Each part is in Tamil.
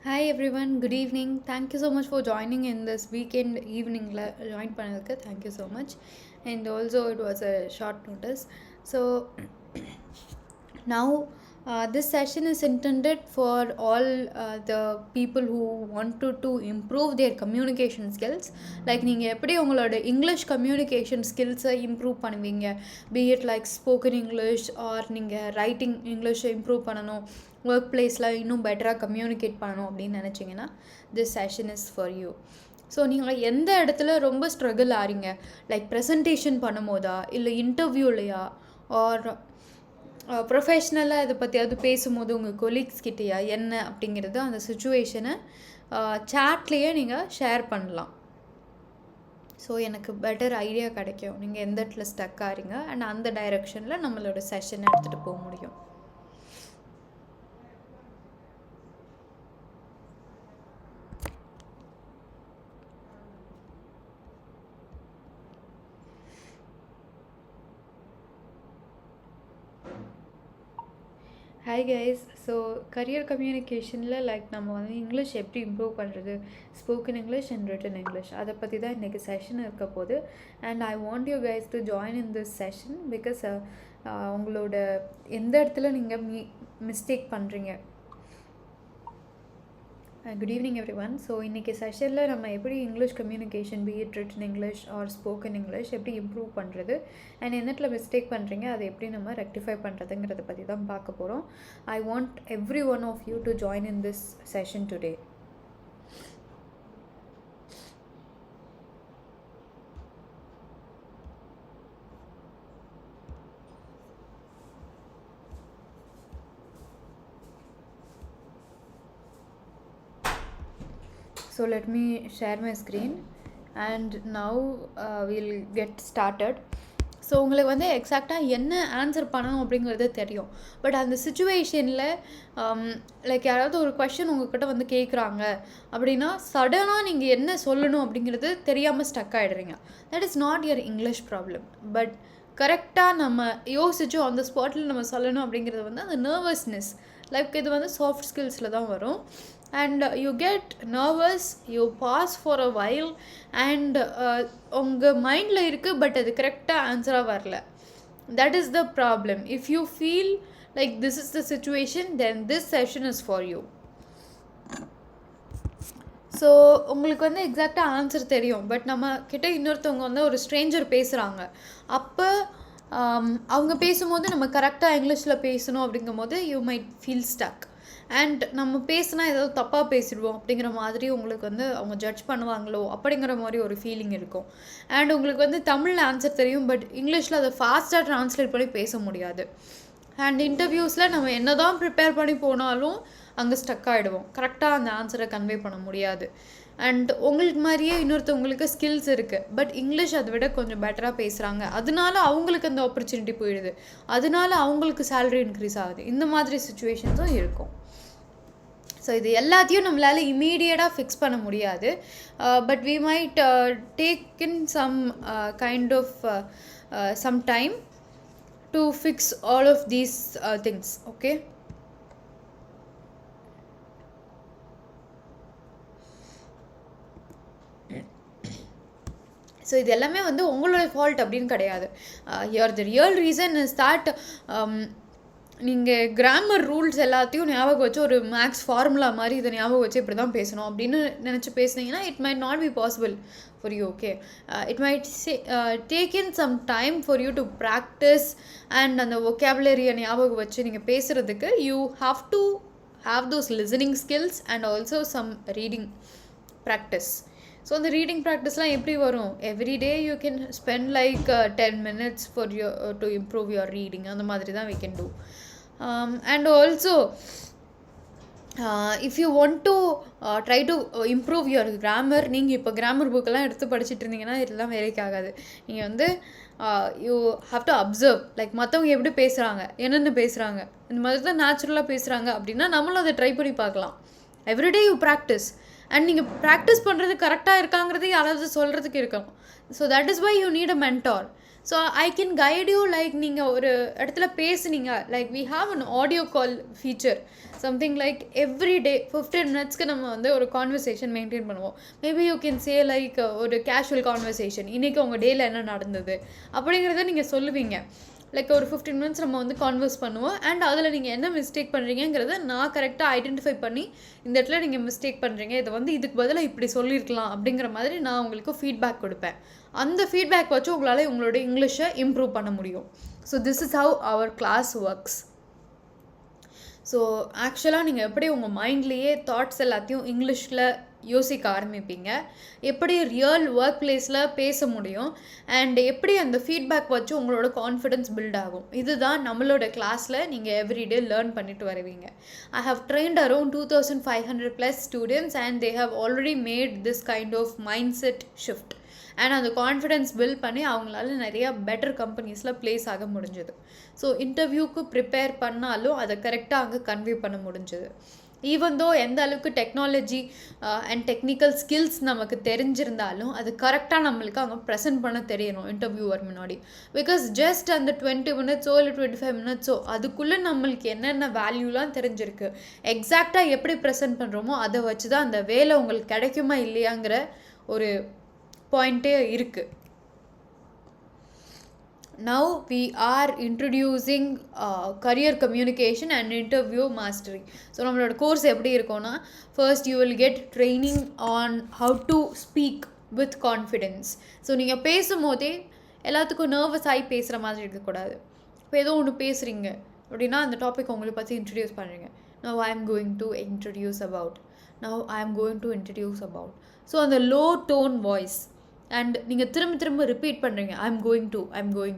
Hi everyone, good evening. Thank you so much for joining in this weekend evening join பண்ணதுக்கு thank you so much. And also it was a short notice. So now this session is intended for all the people who wanted to improve their communication skills. Like நீங்கள் எப்படி உங்களோட இங்கிலீஷ் கம்யூனிகேஷன் ஸ்கில்ஸை இம்ப்ரூவ் பண்ணுவீங்க, be it like spoken English or நீங்கள் ரைட்டிங் இங்கிலீஷை இம்ப்ரூவ் பண்ணணும், ஒர்க் பிளேஸில் இன்னும் பெட்டராக கம்யூனிகேட் பண்ணணும் அப்படின்னு நினச்சிங்கன்னா this session is for you. So நீங்கள் எந்த இடத்துல ரொம்ப ஸ்ட்ரகிள் ஆறீங்க, லைக் ப்ரெசன்டேஷன் பண்ணும்போதா இல்லை இன்டர்வியூலையா ஆர் ப்ரொஃபஷ்னலாக இதை பற்றியாவது பேசும்போது உங்கள் கொலீக்ஸ் கிட்டேயா என்ன அப்படிங்கிறது அந்த சுச்சுவேஷனை சாட்லேயே நீங்கள் ஷேர் பண்ணலாம். ஸோ எனக்கு பெட்டர் ஐடியா கிடைக்கும் நீங்கள் எந்த இடத்துல ஸ்டக் ஆறீங்க அண்ட் அந்த டைரெக்ஷனில் நம்மளோட செஷனை எடுத்துகிட்டு போக முடியும். Hi guys. ஸோ கரியர் கம்யூனிகேஷனில் லைக் நம்ம வந்து இங்கிலீஷ் எப்படி இம்ப்ரூவ் பண்ணுறது, spoken English and written English, அதை பற்றி தான் இன்றைக்கி செஷன் இருக்க போது. And I want you guys to join in this session because உங்களோட எந்த இடத்துல நீங்கள் மிஸ்டேக் பண்ணுறீங்க. Good evening everyone. So இன்றைக்கி செஷனில் நம்ம எப்படி English communication be it written English or spoken English எப்படி இம்ப்ரூவ் பண்ணுறது அண்ட் என்னத்தில் மிஸ்டேக் பண்ணுறீங்க அதை எப்படி நம்ம ரெக்டிஃபை பண்ணுறதுங்கிறத பற்றி தான் பார்க்க போகிறோம். I want every one of you to join in this session today. So let me share my screen and now we'll get started. So உங்களுக்கு வந்து எக்ஸாக்டாக என்ன ஆன்சர் பண்ணணும் அப்படிங்கிறது தெரியும். பட் அந்த சுச்சுவேஷனில் லைக் யாராவது ஒரு கொஷின் உங்கள்கிட்ட வந்து கேட்குறாங்க அப்படின்னா சடனாக நீங்கள் என்ன சொல்லணும் அப்படிங்கிறது தெரியாமல் ஸ்டக் ஆகிடுறீங்க. That is not your English problem. But கரெக்டாக நம்ம யோசிச்சு அந்த ஸ்பாட்டில் நம்ம சொல்லணும் அப்படிங்கிறது வந்து அந்த நர்வஸ்னஸ், லைக் இது வந்து சாஃப்ட் ஸ்கில்ஸில் தான் வரும். And you get nervous, you pause for a while and உங்கள் மைண்டில் இருக்குது பட் அது கரெக்டாக ஆன்சராக வரல. that is the problem. if you feel like this is the situation then this session is for you. So உங்களுக்கு வந்து எக்ஸாக்டாக ஆன்சர் தெரியும் பட் நம்ம கிட்ட இன்னொருத்தவங்க வந்து ஒரு ஸ்ட்ரேஞ்சர் பேசுகிறாங்க, அப்போ அவங்க பேசும்போது நம்ம கரெக்டாக இங்கிலீஷில் பேசணும் அப்படிங்கும்போது you might feel stuck and நம்ம பேசினா ஏதாவது தப்பாக பேசிடுவோம் அப்படிங்கிற மாதிரி உங்களுக்கு வந்து அவங்க ஜட்ஜ் பண்ணுவாங்களோ அப்படிங்கிற மாதிரி ஒரு ஃபீலிங் இருக்கும். அண்ட் உங்களுக்கு வந்து தமிழில் ஆன்சர் தெரியும் பட் இங்கிலீஷில் அதை ஃபாஸ்ட்டாக ட்ரான்ஸ்லேட் பண்ணி பேச முடியாது. அண்ட் இன்டர்வியூஸில் நம்ம என்ன தான் ப்ரிப்பேர் பண்ணி போனாலும் அங்கே ஸ்டக் ஆகிடுவோம், கரெக்டாக அந்த ஆன்சரை கன்வே பண்ண முடியாது. அண்ட் உங்களுக்கு மாதிரியே இன்னொருத்தவங்களுக்கு ஸ்கில்ஸ் இருக்குது பட் இங்கிலீஷ் அதை விட கொஞ்சம் பெட்டராக பேசுகிறாங்க, அதனால அவங்களுக்கு அந்த ஆப்பர்ச்சுனிட்டி போயிடுது, அதனால அவங்களுக்கு சேலரி இன்க்ரீஸ் ஆகுது. இந்த மாதிரி சுச்சுவேஷன்ஸும் இருக்கும். ஸோ இது எல்லாத்தையும் நம்மளால் இமீடியட்டாக ஃபிக்ஸ் பண்ண முடியாது. But we might take in some kind of some time to fix all of these things. Okay, so இது எல்லாமே வந்து உங்களோட ஃபால்ட் அப்படின்னு கிடையாது. Your the real reason is that நீங்கள் கிராமர் ரூல்ஸ் எல்லாத்தையும் ஞாபகம் வச்சு ஒரு மேக்ஸ் ஃபார்முலா மாதிரி இதை ஞாபகம் வச்சு இப்படி தான் பேசணும் அப்படின்னு நினச்சி பேசுனீங்கன்னா it might not be possible for you. Okay, it might take in some time for you to practice and அந்த ஒகேபுலரியை ஞாபகம் வச்சு நீங்கள் பேசுகிறதுக்கு you have to have those listening skills and also some reading practice. So அந்த ரீடிங் ப்ராக்டிஸ்லாம் எப்படி வரும்? Every day you can spend like 10 minutes for to improve your reading. அந்த மாதிரி தான் we can do. And also if you want to try to improve your grammar, நீங்கள் இப்போ கிராமர் புக்கெல்லாம் எடுத்து படிச்சுட்டு இருந்தீங்கன்னா இதெல்லாம் வேலைக்கு ஆகாது. நீங்கள் வந்து you have to observe, like மற்றவங்க எப்படி பேசுகிறாங்க, என்னென்ன பேசுகிறாங்க, இந்த மாதிரி தான் நேச்சுரலாக பேசுகிறாங்க அப்படின்னா நம்மளும் அதை ட்ரை பண்ணி பார்க்கலாம். எவ்ரிடே யூ ப்ராக்டிஸ் அண்ட் நீங்கள் ப்ராக்டிஸ் பண்ணுறது கரெக்டாக இருக்காங்கிறது யாராவது சொல்கிறதுக்கு இருக்கணும். So that is why you need a mentor. So I can guide you. Like நீங்கள் ஒரு இடத்துல பேசுனீங்க, like we have an audio call feature, something like every day 15 மினிட்ஸ்க்கு நம்ம வந்து ஒரு கான்வர்சேஷன் மெயின்டைன் பண்ணுவோம். Maybe you can say like ஒரு கேஷுவல் கான்வர்சேஷன், இன்றைக்கி உங்கள் டேயில் என்ன நடந்தது அப்படிங்கிறத நீங்கள் சொல்லுவீங்க. லைக் ஒரு 15 மினிட்ஸ் நம்ம வந்து கான்வர்ஸ் பண்ணுவோம். அண்ட் அதில் நீங்கள் என்ன மிஸ்டேக் பண்ணுறீங்கிறத நான் கரெக்டாக ஐடென்டிஃபை பண்ணி, இந்த இடத்துல நீங்கள் மிஸ்டேக் பண்ணுறீங்க, இதை வந்து இதுக்கு பதிலாக இப்படி சொல்லியிருக்கலாம் அப்படிங்கிற மாதிரி நான் உங்களுக்கு ஃபீட்பேக் கொடுப்பேன். அந்த ஃபீட்பேக் வச்சு உங்களால் உங்களோட இங்கிலீஷை இம்ப்ரூவ் பண்ண முடியும். So this is how our class works. So ஆக்சுவலாக நீங்கள் எப்படி உங்கள் மைண்ட்லேயே தாட்ஸ் எல்லாத்தையும் இங்கிலீஷில் யோசிக்க ஆரம்பிப்பீங்க, எப்படி ரியல் ஒர்க் பிளேஸில் பேச முடியும், அண்ட் எப்படி அந்த ஃபீட்பேக் வச்சு உங்களோட கான்ஃபிடென்ஸ் பில்ட் ஆகும், இதுதான் நம்மளோட கிளாஸில் நீங்கள் எவ்ரிடே லேர்ன் பண்ணிட்டு வருவீங்க. I have trained around 2500+ students and they have already made this kind of mindset shift. And அந்த கான்ஃபிடென்ஸ் பில்ட் பண்ணி அவங்களால நிறையா பெட்டர் கம்பெனிஸில் ப்ளேஸ் ஆக முடிஞ்சுது. ஸோ இன்டர்வியூக்கு ப்ரிப்பேர் பண்ணாலும் அதை கரெக்டாக அங்கே கன்வே பண்ண முடிஞ்சுது. ஈவன் தோ எந்த அளவுக்கு டெக்னாலஜி அண்ட் டெக்னிக்கல் ஸ்கில்ஸ் நமக்கு தெரிஞ்சிருந்தாலும் அது கரெக்டாக நம்மளுக்கு அங்கே ப்ரெசென்ட் பண்ண தெரியணும் இன்டர்வியூவர் முன்னாடி. பிகாஸ் ஜஸ்ட் அந்த 20 மினிட்ஸோ இல்லை 25 மினிட்ஸோ அதுக்குள்ளே நம்மளுக்கு என்னென்ன வேல்யூலாம் தெரிஞ்சிருக்கு, எக்ஸாக்டாக எப்படி ப்ரெசென்ட் பண்ணுறோமோ அதை வச்சு தான் அந்த வேலை உங்களுக்கு கிடைக்குமா இல்லையாங்கிற ஒரு பாயிண்ட்டே இருக்குது. Now we are introducing career communication and interview mastery. So நம்மளோட கோர்ஸ் எப்படி இருக்கும்னா, first you will get training on how to speak with confidence. So நீங்கள் பேசும்போதே எல்லாத்துக்கும் நர்வஸ் ஆகி பேசுகிற மாதிரி இருக்கக்கூடாது. இப்போ ஏதோ ஒன்று பேசுகிறீங்க அப்படின்னா அந்த டாபிக் உங்களை பற்றி இன்ட்ரடியூஸ் பண்ணுறீங்க. Now I am going to introduce about. Now I am going to introduce about. So அந்த லோ டோன் வாய்ஸ் அண்ட் நீங்கள் திரும்ப ரிப்பீட் பண்ணுறீங்க, ஐ எம் கோயிங்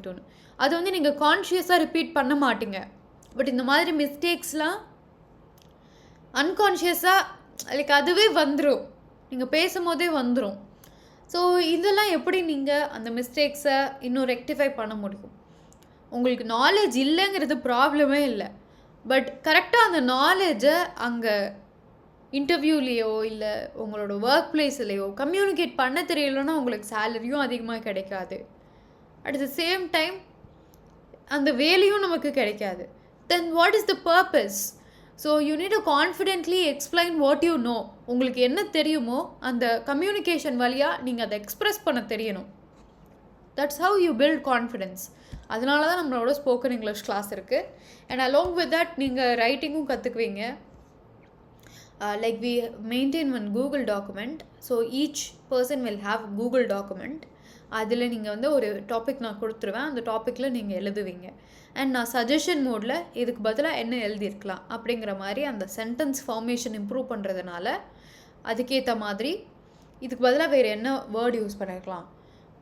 டுன்னு. அது வந்து நீங்கள் கான்ஷியஸாக ரிப்பீட் பண்ண மாட்டீங்க. பட் இந்த மாதிரி மிஸ்டேக்ஸ்லாம் அன்கான்ஷியஸாக லைக் அதுவே வந்துடும், நீங்கள் பேசும்போதே வந்துடும். ஸோ இதெல்லாம் எப்படி நீங்கள் அந்த மிஸ்டேக்ஸை இன்னும் ரெக்டிஃபை பண்ண முடியும்? உங்களுக்கு நாலேஜ் இல்லைங்கிறது ப்ராப்ளமே இல்லை. பட் கரெக்டாக அந்த நாலேஜை அங்கே இன்டர்வியூலேயோ இல்லை உங்களோட ஒர்க் பிளேஸ்லேயோ கம்யூனிகேட் பண்ண தெரியலன்னா உங்களுக்கு சேலரியும் அதிகமாக கிடைக்காது. அட் த சேம் டைம் அந்த வேலையும் நமக்கு கிடைக்காது. Then what is the purpose? So you need to confidently explain what you know. உங்களுக்கு என்ன தெரியுமோ அந்த கம்யூனிகேஷன் வழியாக நீங்கள் அதை எக்ஸ்ப்ரெஸ் பண்ண தெரியணும். That's how you build confidence. அதனால தான் நம்மளோட ஸ்போக்கன் இங்கிலீஷ் கிளாஸ் இருக்குது. அண்ட் அலாங் வித் தட் நீங்கள் ரைட்டிங்கும் கற்றுக்குவீங்க. Like we maintain one Google document, so each person will have Google document. அதில் நீங்கள் வந்து ஒரு டாபிக் நான் கொடுத்துருவேன், அந்த டாப்பிக்கில் நீங்கள் எழுதுவீங்க. அண்ட் நான் சஜஷன் மோடில் இதுக்கு பதிலாக என்ன எழுதியிருக்கலாம் அப்படிங்கிற மாதிரி அந்த சென்டென்ஸ் ஃபார்மேஷன் இம்ப்ரூவ் பண்ணுறதுனால அதுக்கேற்ற மாதிரி இதுக்கு பதிலாக வேறு என்ன வேர்டு யூஸ் பண்ணியிருக்கலாம்,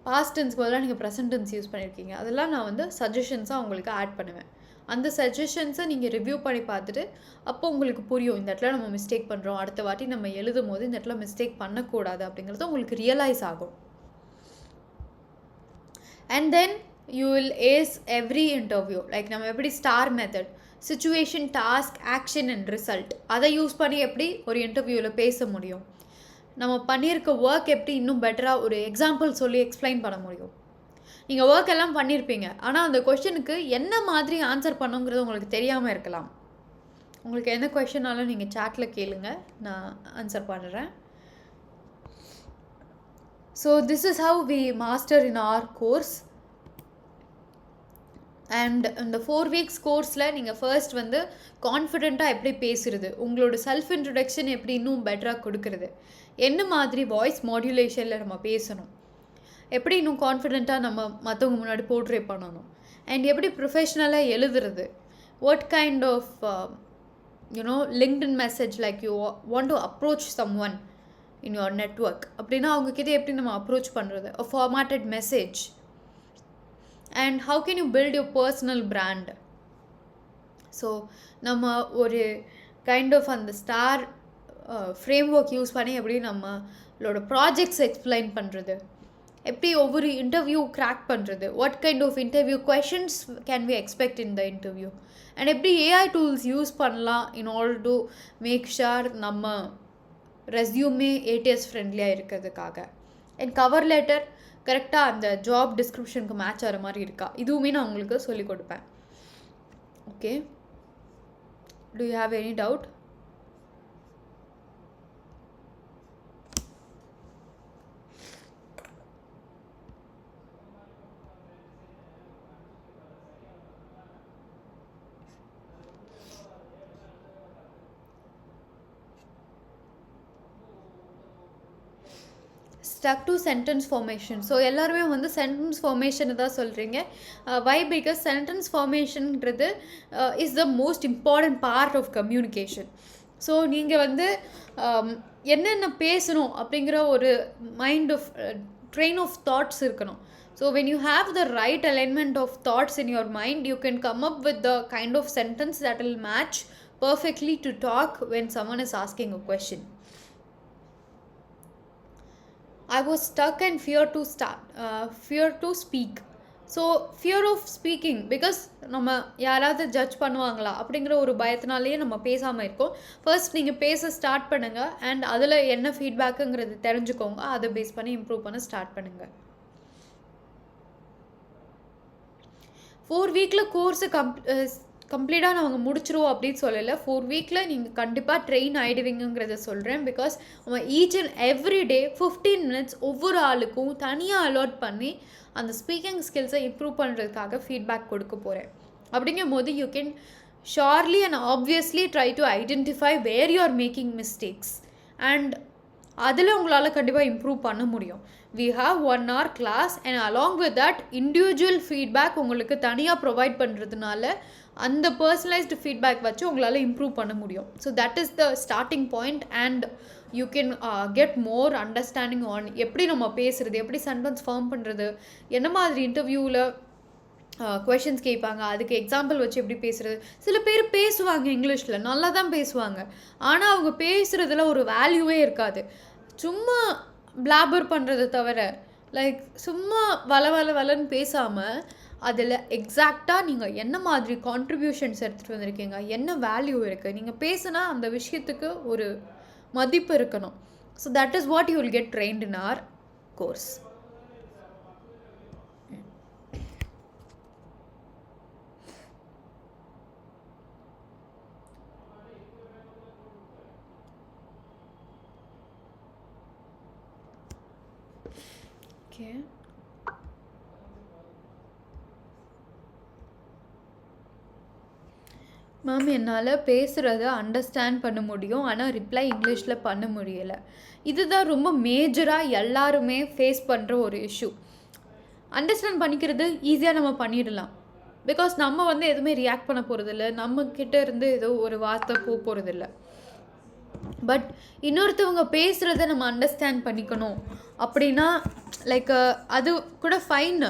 பாஸ்ட் டென்ஸ்க்கு பதிலாக நீங்கள் ப்ரெசன்ட் டென்ஸ் யூஸ் பண்ணியிருக்கீங்க, அதெல்லாம் நான் வந்து சஜஷன்ஸாக உங்களுக்கு ஆட் பண்ணுவேன். அந்த சஜஷன்ஸை நீங்கள் ரிவ்யூ பண்ணி பார்த்துட்டு அப்போ உங்களுக்கு புரியும் இந்த இடத்துல நம்ம மிஸ்டேக் பண்ணுறோம், அடுத்த வாட்டி நம்ம எழுதும் போது இந்த இடத்துல மிஸ்டேக் பண்ணக்கூடாது அப்படிங்கிறது உங்களுக்கு ரியலைஸ் ஆகும். And then you will ace every interview. Like நம்ம எப்படி STAR method, situation, task, action and result, அதை யூஸ் பண்ணி எப்படி ஒரு இன்டர்வியூவில் பேச முடியும், நம்ம பண்ணியிருக்க ஒர்க் எப்படி இன்னும் பெட்டராக ஒரு எக்ஸாம்பிள் சொல்லி எக்ஸ்பிளைன் பண்ண முடியும். நீங்கள் ஒர்க் எல்லாம் பண்ணியிருப்பீங்க, ஆனால் அந்த கொஷனுக்கு என்ன மாதிரி ஆன்சர் பண்ணுங்கிறது உங்களுக்கு தெரியாமல் இருக்கலாம். உங்களுக்கு என்ன கொஷனாலும் நீங்கள் சாட்டில் கேளுங்க, நான் ஆன்சர் பண்ணுறேன். So this is how we master in our course. And இந்த 4 weeks கோர்ஸில் நீங்கள் ஃபர்ஸ்ட் வந்து கான்ஃபிடெண்ட்டாக எப்படி பேசுகிறது, உங்களோட செல்ஃப் இன்ட்ரடக்ஷன் எப்படி இன்னும் பெட்டராக கொடுக்குறது, என்ன மாதிரி வாய்ஸ் மாடுலேஷனில் நம்ம பேசணும், எப்படி இன்னும் கான்ஃபிடெண்ட்டாக நம்ம மற்றவங்க முன்னாடி போர்ட்ரே பண்ணணும், அண்ட் எப்படி ப்ரொஃபஷ்னலாக எழுதுறது, what kind of LinkedIn message like you want to approach someone in your network அப்படின்னா அவங்கக்கிட்ட எப்படி நம்ம அப்ரோச் பண்ணுறது, a formatted message, and how can you build your personal brand. So நம்ம ஒரு கைண்ட் ஆஃப் அந்த ஸ்டார் ஃப்ரேம் ஒர்க் யூஸ் பண்ணி எப்படி நம்மளோட ப்ராஜெக்ட்ஸ் எக்ஸ்பிளைன் பண்ணுறது, எப்படி ஒவ்வொரு இன்டர்வியூ கிராக் பண்ணுறது, what kind of interview questions can we expect in the interview, and எப்படி ஏஐ டூல்ஸ் யூஸ் பண்ணலாம் in order to make sure நம்ம ரெஸ்யூமே ஏடிஎஸ் ஃப்ரெண்ட்லியாக இருக்கிறதுக்காக. அண்ட் கவர் லெட்டர், கரெக்டாக அந்த ஜாப் டிஸ்கிரிப்ஷனுக்கு மேட்ச் ஆகிற மாதிரி இருக்கா, இதுவுமே நான் உங்களுக்கு சொல்லிக் கொடுப்பேன். Okay, do you have any doubt? Stuck to sentence formation. So எல்லாருமே வந்து சென்டென்ஸ் ஃபார்மேஷனை தான் சொல்கிறீங்க. வை? பிகாஸ் சென்டென்ஸ் ஃபார்மேஷன்ன்றது is the most important part of communication. So நீங்கள் வந்து என்னென்ன பேசணும் அப்படிங்கிற ஒரு mind of train of thoughts இருக்கணும். So when you have the right alignment of thoughts in your mind, you can come up with the kind of sentence that will match perfectly to talk when someone is asking a question. I was stuck and fear to speak. So fear of speaking, because நம்ம யாராவது ஜட்ஜ் பண்ணுவாங்களா அப்படிங்கிற ஒரு பயத்தினாலேயே நம்ம பேசாமல் இருக்கோம். ஃபர்ஸ்ட் நீங்கள் பேச ஸ்டார்ட் பண்ணுங்கள் அண்ட் அதில் என்ன ஃபீட்பேக்குங்கிறது தெரிஞ்சுக்கோங்க. அதை பேஸ் பண்ணி இம்ப்ரூவ் பண்ண ஸ்டார்ட் பண்ணுங்கள். 4 வீக்கில் கோர்ஸு கம்ப்ளீட்டாக நாங்கள் முடிச்சிருவோம் அப்படின்னு சொல்லலை. 4 வீக்கில் நீங்கள் கண்டிப்பாக ட்ரெயின் ஆகிடுவீங்கிறத சொல்கிறேன். பிகாஸ் நம்ம each and every day 15 minutes ஒவ்வொரு ஆளுக்கும் தனியாக அலாட் பண்ணி அந்த ஸ்பீக்கிங் ஸ்கில்ஸை இம்ப்ரூவ் பண்ணுறதுக்காக ஃபீட்பேக் கொடுக்க போகிறேன். அப்படிங்கும் போது you can surely and obviously try to identify where you are making mistakes and அதில் உங்களால் கண்டிப்பாக இம்ப்ரூவ் பண்ண முடியும். we have 1 hour class and along with that individual feedback உங்களுக்கு தனியாக ப்ரொவைட் பண்ணுறதுனால அந்த பர்சனலைஸ்டு ஃபீட்பேக் வச்சு உங்களால் இம்ப்ரூவ் பண்ண முடியும். So that is the starting point and you can get more understanding on எப்படி நம்ம பேசுகிறது, எப்படி சென்டென்ஸ் ஃபார்ம் பண்ணுறது, என்ன மாதிரி இன்டர்வியூவில் கொஷின்ஸ் கேட்பாங்க, அதுக்கு எக்ஸாம்பிள் வச்சு எப்படி பேசுகிறது. சில பேர் பேசுவாங்க இங்கிலீஷில் நல்லா தான் பேசுவாங்க, ஆனால் அவங்க பேசுகிறதுல ஒரு வேல்யூவே இருக்காது. சும்மா பிளாபர் பண்ணுறதை தவிர லைக் சும்மா வளன்னு பேசாமல் அதில் எக்ஸாக்டாக நீங்கள் என்ன மாதிரி கான்ட்ரிபியூஷன்ஸ் எடுத்துகிட்டு வந்திருக்கீங்க, என்ன வேல்யூ இருக்குது, நீங்கள் பேசுனா அந்த விஷயத்துக்கு ஒரு மதிப்பு இருக்கணும். So that is what you will get trained in our course. Okay, ma'am என்னால் பேசுகிறத அண்டர்ஸ்டாண்ட் பண்ண முடியும், ஆனால் ரிப்ளை இங்கிலீஷில் பண்ண முடியலை. இதுதான் ரொம்ப மேஜராக எல்லாருமே ஃபேஸ் பண்ணுற ஒரு இஷ்யூ. அண்டர்ஸ்டாண்ட் பண்ணிக்கிறது ஈஸியாக நம்ம பண்ணிடலாம், பிகாஸ் நம்ம வந்து எதுவுமே ரியாக்ட் பண்ண போகிறதில்ல, நம்மக்கிட்ட இருந்து ஏதோ ஒரு வார்த்தை போகிறதில்ல. பட் இன்னொருத்தவங்க பேசுகிறத நம்ம அண்டர்ஸ்டாண்ட் பண்ணிக்கணும் அப்படின்னா லைக் அது கூட ஃபைன்.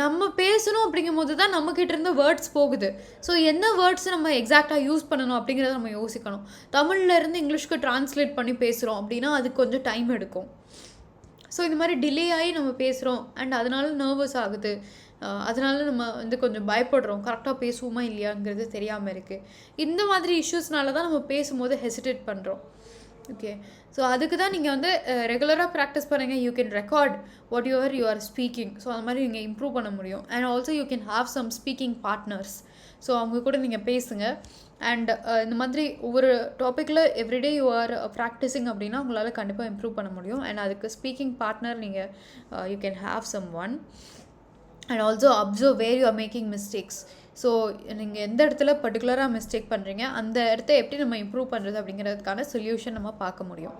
நம்ம பேசணும் அப்படிங்கும் போது தான் நம்மக்கிட்ட இருந்து வேர்ட்ஸ் போகுது. ஸோ என்ன வேர்ட்ஸ் நம்ம எக்ஸாக்டாக யூஸ் பண்ணணும் அப்படிங்கிறத நம்ம யோசிக்கணும். தமிழ்லேருந்து இங்கிலீஷ்க்கு ட்ரான்ஸ்லேட் பண்ணி பேசுகிறோம் அப்படின்னா அதுக்கு கொஞ்சம் டைம் எடுக்கும். ஸோ இந்த மாதிரி டிலே ஆகி நம்ம பேசுகிறோம் அண்ட் அதனால நர்வஸ் ஆகுது, அதனால நம்ம வந்து கொஞ்சம் பயப்படுறோம், கரெக்டாக பேசுவோமா இல்லையாங்கிறது தெரியாமல் இருக்குது. இந்த மாதிரி இஷ்யூஸ்னால தான் நம்ம பேசும்போது ஹெசிடேட் பண்ணுறோம். ஓகே, ஸோ அதுக்கு தான் நீங்கள் வந்து ரெகுலராக ப்ராக்டிஸ் பண்ணுங்கள். You can record what you are speaking. So அந்த மாதிரி நீங்கள் இம்ப்ரூவ் பண்ண முடியும். And also you can have some speaking partners. So அவங்க கூட நீங்கள் பேசுங்க. அண்ட் இந்த மாதிரி ஒவ்வொரு டாப்பிக்கில் எவ்ரிடே யூ ஆர் ப்ராக்டிஸிங் அப்படின்னா உங்களால் கண்டிப்பாக இம்ப்ரூவ் பண்ண முடியும். அண்ட் அதுக்கு ஸ்பீக்கிங் பார்ட்னர் நீங்கள் you can have someone. And also observe where you are making mistakes. So நீங்கள் எந்த இடத்துல பர்டிகுலராக மிஸ்டேக் பண்ணுறீங்க, அந்த இடத்த எப்படி நம்ம இம்ப்ரூவ் பண்ணுறது அப்படிங்கிறதுக்கான சொல்யூஷன் நம்ம பார்க்க முடியும்.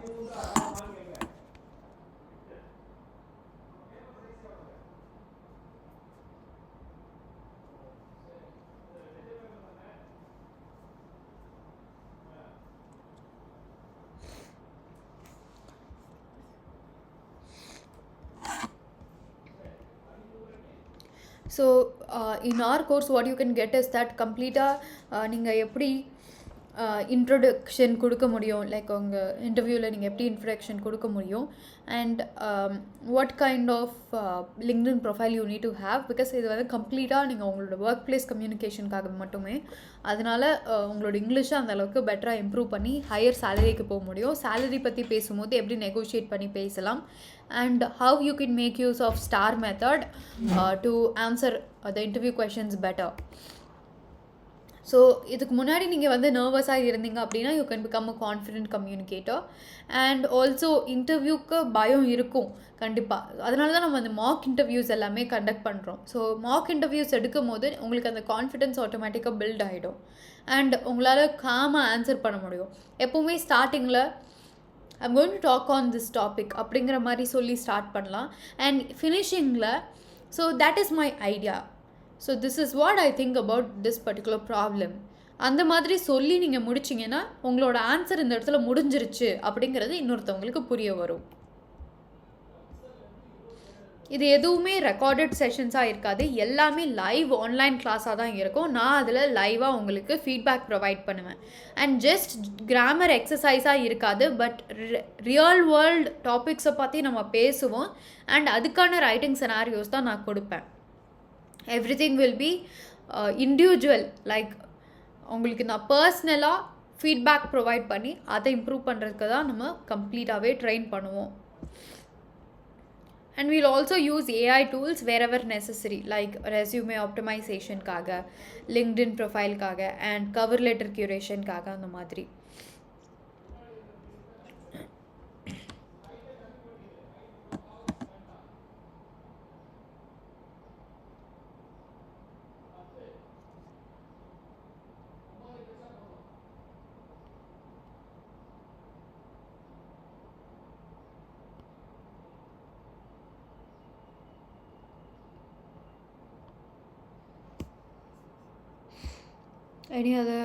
So in our course what you can get is that கம்ப்ளீட்டாக நீங்கள் எப்படி இன்ட்ரொடக்ஷன் கொடுக்க முடியும், லைக் உங்கள் இன்டர்வியூவில் நீங்கள் எப்படி இன்ட்ரொடக்ஷன் கொடுக்க முடியும், and what kind of LinkedIn profile you need to have, because இது வந்து கம்ப்ளீட்டாக நீங்கள் உங்களோட ஒர்க் பிளேஸ் கம்யூனிகேஷனுக்காக மட்டுமே. அதனால் உங்களோட இங்கிலீஷை அந்த அளவுக்கு பெட்டராக இம்ப்ரூவ் பண்ணி ஹையர் சேலரிக்கு போக முடியும். சேலரி பற்றி பேசும்போது எப்படி நெகோஷியேட் பண்ணி பேசலாம், and how you can make use of STAR method to answer the interview questions better. So இதுக்கு முன்னாடி நீங்கள் வந்து நர்வஸாக இருந்தீங்க அப்படின்னா you can become a confident communicator. And also இன்டர்வியூக்கு பயம் இருக்கும் கண்டிப்பாக. அதனால தான் நம்ம அந்த மார்க் இன்டர்வியூஸ் எல்லாமே கண்டக்ட் பண்ணுறோம். ஸோ மார்க் இன்டர்வியூஸ் எடுக்கும் போது உங்களுக்கு அந்த கான்ஃபிடென்ஸ் ஆட்டோமேட்டிக்காக பில்ட் ஆகிடும் அண்ட் உங்களால் காமாக ஆன்சர் பண்ண முடியும். எப்போவுமே ஸ்டார்டிங்கில் I'm going to talk on this topic அப்படிங்கிற மாதிரி சொல்லி ஸ்டார்ட் பண்ணலாம். அண்ட் ஃபினிஷிங்கில் so that is my idea, so this is what I think about this particular problem. அந்த மாதிரி சொல்லி நீங்கள் முடிச்சிங்கன்னா உங்களோட ஆன்சர் இந்த இடத்துல முடிஞ்சிருச்சு அப்படிங்கிறது இன்னொருத்தவங்களுக்கு புரிய வரும். இது எதுவுமே ரெக்கார்டட் செஷன்ஸாக இருக்காது, எல்லாமே லைவ் ஆன்லைன் கிளாஸாக தான் இருக்கும். நான் அதில் லைவாக உங்களுக்கு ஃபீட்பேக் ப்ரொவைட் பண்ணுவேன். அண்ட் ஜஸ்ட் கிராமர் எக்ஸசைஸாக இருக்காது, பட் ரியல் வேர்ல்டு டாபிக்ஸை பற்றி நம்ம பேசுவோம் அண்ட் அதுக்கான ரைட்டிங் செனாரியோஸ் தான் நான் கொடுப்பேன். Everything will be individual, like உங்களுக்கு நான் பர்சனலாக ஃபீட்பேக் ப்ரொவைட் பண்ணி அதை இம்ப்ரூவ் பண்ணுறதுக்கு தான் நம்ம கம்ப்ளீட்டாகவே ட்ரெயின் பண்ணுவோம். And we'll also use AI tools wherever necessary, like resume optimization kaga, LinkedIn profile kaga, and cover letter curation kaga அந்த மாதிரி. Any other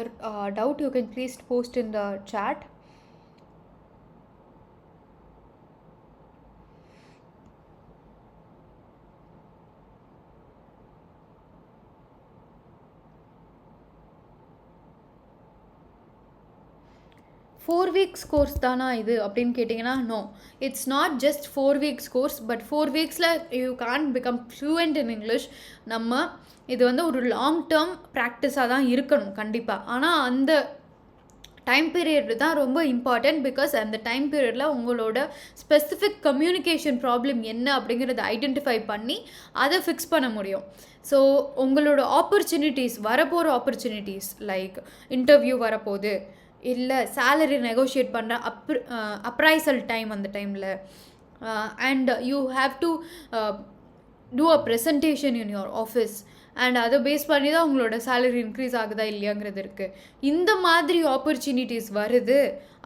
doubt you can please post in the chat. Four weeks course தானா இது அப்படின்னு கேட்டிங்கன்னா no, it's not just 4 weeks course, but 4 weeksல you can become fluent in English. நம்ம இது வந்து ஒரு லாங் டேர்ம் ப்ராக்டிஸாக தான் இருக்கணும் கண்டிப்பாக. ஆனால் அந்த டைம் பீரியட் தான் ரொம்ப இம்பார்ட்டண்ட், பிகாஸ் அந்த டைம் பீரியடில் உங்களோட ஸ்பெசிஃபிக் கம்யூனிகேஷன் ப்ராப்ளம் என்ன அப்படிங்கிறத ஐடென்டிஃபை பண்ணி அதை ஃபிக்ஸ் பண்ண முடியும். ஸோ உங்களோட ஆப்பர்ச்சுனிட்டிஸ், வரப்போகிற ஆப்பர்ச்சுனிட்டிஸ் லைக் இன்டர்வியூ வரப்போகுது, இல்லை சேலரி நெகோஷியேட் பண்ணுற அப்ரைசல் டைம் அந்த டைமில், and you have to do a presentation in your office, அண்ட் அதை பேஸ் பண்ணி தான் உங்களோட சேலரி இன்க்ரீஸ் ஆகுதா இல்லையாங்கிறது இருக்குது. இந்த மாதிரி ஆப்பர்ச்சுனிட்டிஸ் வருது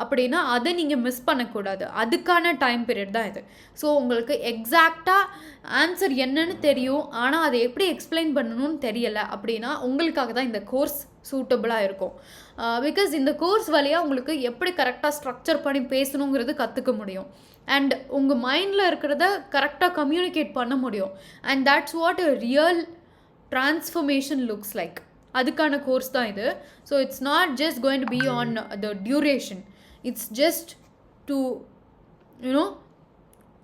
அப்படின்னா அதை நீங்கள் மிஸ் பண்ணக்கூடாது. அதுக்கான டைம் பீரியட் தான் இது. ஸோ உங்களுக்கு எக்ஸாக்டாக ஆன்சர் என்னன்னு தெரியும், ஆனால் அதை எப்படி எக்ஸ்பிளைன் பண்ணணும்னு தெரியலை அப்படின்னா உங்களுக்காக தான் இந்த கோர்ஸ் சூட்டபுளாக இருக்கும். பிகாஸ் இந்த கோர்ஸ் வழியாக உங்களுக்கு எப்படி கரெக்டாக ஸ்ட்ரக்சர் பண்ணி பேசணுங்கிறது கற்றுக்க முடியும், அண்ட் உங்கள் மைண்டில் இருக்கிறத கரெக்டாக கம்யூனிகேட் பண்ண முடியும். And that's what a real transformation looks like. அதுக்கான கோர்ஸ் தான் இது. So it's not just going to be on the duration, it's just to you know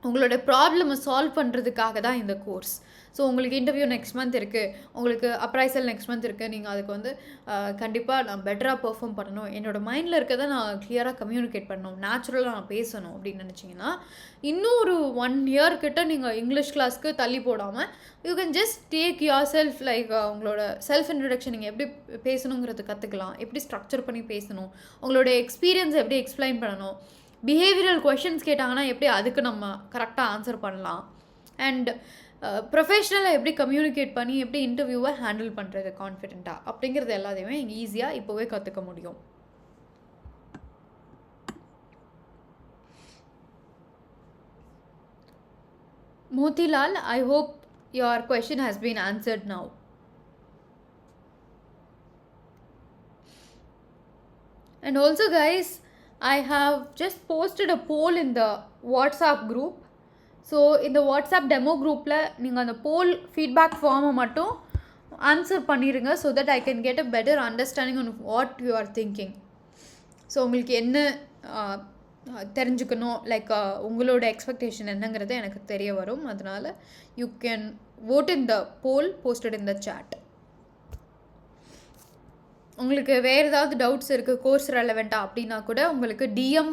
உங்களோட ப்ராப்ளமை சால்வ் பண்ணுறதுக்காக தான் இந்த கோர்ஸ். ஸோ உங்களுக்கு இன்டர்வியூ நெக்ஸ்ட் மந்த் இருக்குது, உங்களுக்கு அப்ரைசல் நெக்ஸ்ட் மந்த் இருக்குது, நீங்கள் அதுக்கு வந்து கண்டிப்பாக நான் பெட்டராக பெர்ஃபார்ம் பண்ணணும், என்னோடய மைண்டில் இருக்கிறத நான் கிளியராக கம்யூனிகேட் பண்ணணும், நேச்சுரலாக நான் பேசணும் அப்படின்னு நினச்சிங்கன்னா இன்னும் ஒரு 1 year கிட்ட நீங்கள் இங்கிலீஷ் கிளாஸ்க்கு தள்ளி போடாமல் you can just take your self, like உங்களோட செல்ஃப் இன்ட்ரடக்ஷன் நீங்கள் எப்படி பேசணுங்கிறது கற்றுக்கலாம், எப்படி ஸ்ட்ரக்சர் பண்ணி பேசணும், உங்களோட எக்ஸ்பீரியன்ஸ் எப்படி எக்ஸ்பிளைன் பண்ணணும், பிஹேவியரல் கொஷின்ஸ் கேட்டாங்கன்னா எப்படி அதுக்கு நம்ம கரெக்டாக ஆன்சர் பண்ணலாம், அண்ட் ப்ரொஃபஷ்னலாக எப்படி கம்யூனிகேட் பண்ணி எப்படி இன்டர்வியூவை ஹேண்டில் பண்ணுறது கான்ஃபிடென்ட்டாக அப்படிங்கிறது எல்லாத்தையுமே இங்கே ஈஸியாக இப்போவே கற்றுக்க முடியும். Motilal, I hope your question has been answered now. And also guys, I have just posted a poll in the WhatsApp group. So இந்த வாட்ஸ்அப் டெமோ குரூப்பில் நீங்கள் அந்த போல் ஃபீட்பேக் ஃபார்மை மட்டும் ஆன்சர் பண்ணிடுங்க, so that I can get a better understanding on what you are thinking. So உங்களுக்கு என்ன தெரிஞ்சுக்கணும், லைக் உங்களோட எக்ஸ்பெக்டேஷன் என்னங்கிறது எனக்கு தெரிய வரும். அதனால் you can vote in the poll posted in the chat. உங்களுக்கு வேறு ஏதாவது டவுட்ஸ் இருக்குது கோர்ஸ் ரெலவெண்ட்டாக அப்படின்னா கூட உங்களுக்கு DM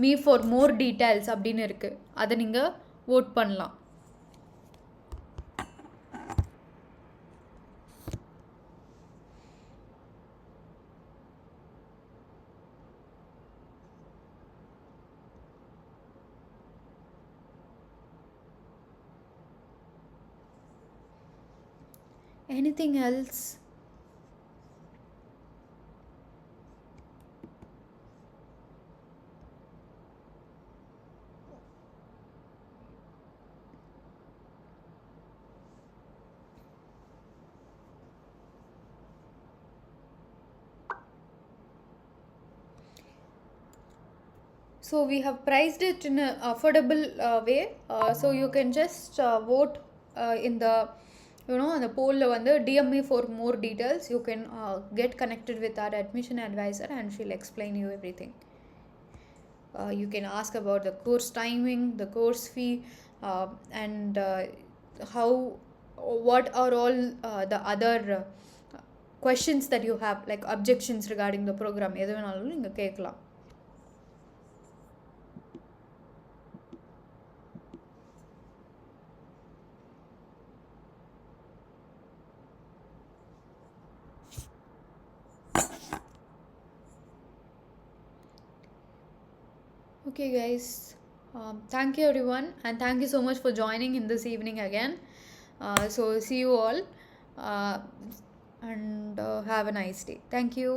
me for more details அப்படின்னு இருக்குது, அதை நீங்கள் vote பண்ணலாம். Anything else? So we have priced it in an affordable way. So you can just vote in the அந்த போலில் வந்து DM me for more details. You can get connected with our admission advisor and she'll explain you everything. You can ask about the course timing, the course fee, and what are all the other questions that you have, like objections regarding the program. எது வேணாலும் நீங்கள் கேட்கலாம். Okay guys, thank you everyone, and thank you so much for joining in this evening again. So see you all, and have a nice day. Thank you.